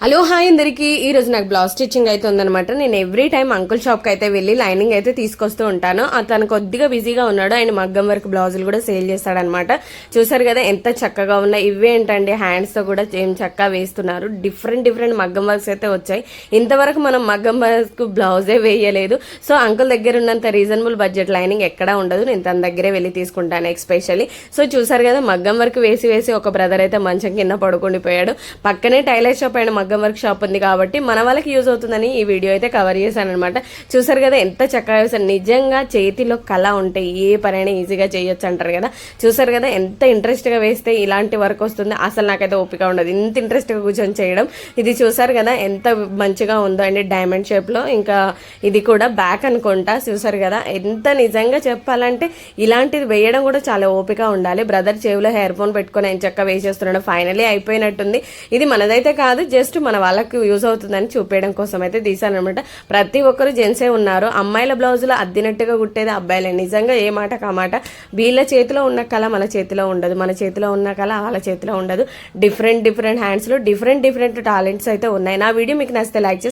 Hello hi అందరికి ఈ రోజు నాకు బ్లౌజ్ స్టిచ్చింగ్ అయితే ఉందనమాట. నేను ఎవ్రీ టైం అంకుల్ షాప్ కి అయితే వెళ్ళి లైనింగ్ అయితే తీసుకొస్తూ ఉంటాను. అతను కొద్దిగా బిజీగా ఉన్నాడు. ఆయన మగ్గం వర్క్ బ్లౌజులు కూడా సేల్ చేస్తాడనమాట. చూసారు కదా ఎంత చక్కగా ఉన్నాయి. ఇవే ఏంటండి హ్యాండ్స్ తో కూడా ఏం చక్కగా వేస్తున్నారు. డిఫరెంట్ మగ్గం వర్క్స్ అయితే వచ్చాయి. ఇంతవరకు మనం మగ్గం వర్క్ బ్లౌజే వేయలేదు. సో అంకుల్ దగ్గర ఉన్నంత రీజనబుల్ బడ్జెట్ లైనింగ్ ఎక్కడా ఉండదు. నేను తన దగ్గరే వెళ్ళి తీసుకుంటాను ఎక్స్పెషల్లీ. సో చూసారు కదా మగ్గం వర్క్ వేసి ఒక బ్రదర్ అయితే మంచం కింద పడుకుండిపోయాడు. పక్కనే టైలర్ షాప్ అయిన మగ్గం వర్క్ షాప్ ఉంది కాబట్టి మన వాళ్ళకి యూజ్ అవుతుందని ఈ వీడియో అయితే కవర్ చేశాను అనమాట. చూసారు కదా ఎంత చక్కగా వేసాను. నిజంగా చేతిలో కళ ఉంటే ఏ పనైనా ఈజీగా చేయొచ్చు అంటారు కదా. చూసారు కదా ఎంత ఇంట్రెస్ట్ గా వేస్తే ఇలాంటి వర్క్ వస్తుంది. అసలు నాకైతే ఓపిక ఉండదు ఇంత ఇంట్రెస్ట్ గా కూర్చొని చేయడం. ఇది చూసారు కదా ఎంత మంచిగా ఉందో అండి డైమండ్ షేప్ లో. ఇంకా ఇది కూడా బ్యాక్ అనుకుంటా. చూసారు కదా ఎంత నిజంగా చెప్పాలంటే ఇలాంటిది వేయడం కూడా చాలా ఓపిక ఉండాలి. బ్రదర్ చెవిలో హెయిర్ ఫోన్ పెట్టుకుని ఆయన చక్కగా వేసేస్తున్నాడు. ఫైనలీ అయిపోయినట్టుంది. ఇది మనదైతే కాదు, జస్ట్ మన వాళ్ళకి యూజ్ అవుతుందని చూపేయడం కోసం అయితే తీసాను అనమాట. ప్రతి ఒక్కరు జెంట్సే ఉన్నారు. అమ్మాయిల బ్లౌజులు అద్దినట్టుగా కుట్టేది అబ్బాయిలే. నిజంగా ఏ మాట కామాట. వీళ్ళ చేతిలో ఉన్న కళ మన చేతిలో ఉండదు, మన చేతిలో ఉన్న కళ వాళ్ళ చేతిలో ఉండదు. డిఫరెంట్ హ్యాండ్స్ లో డిఫరెంట్ టాలెంట్స్ అయితే ఉన్నాయి. నా వీడియో మీకు నచ్చితే లైక్ చేసి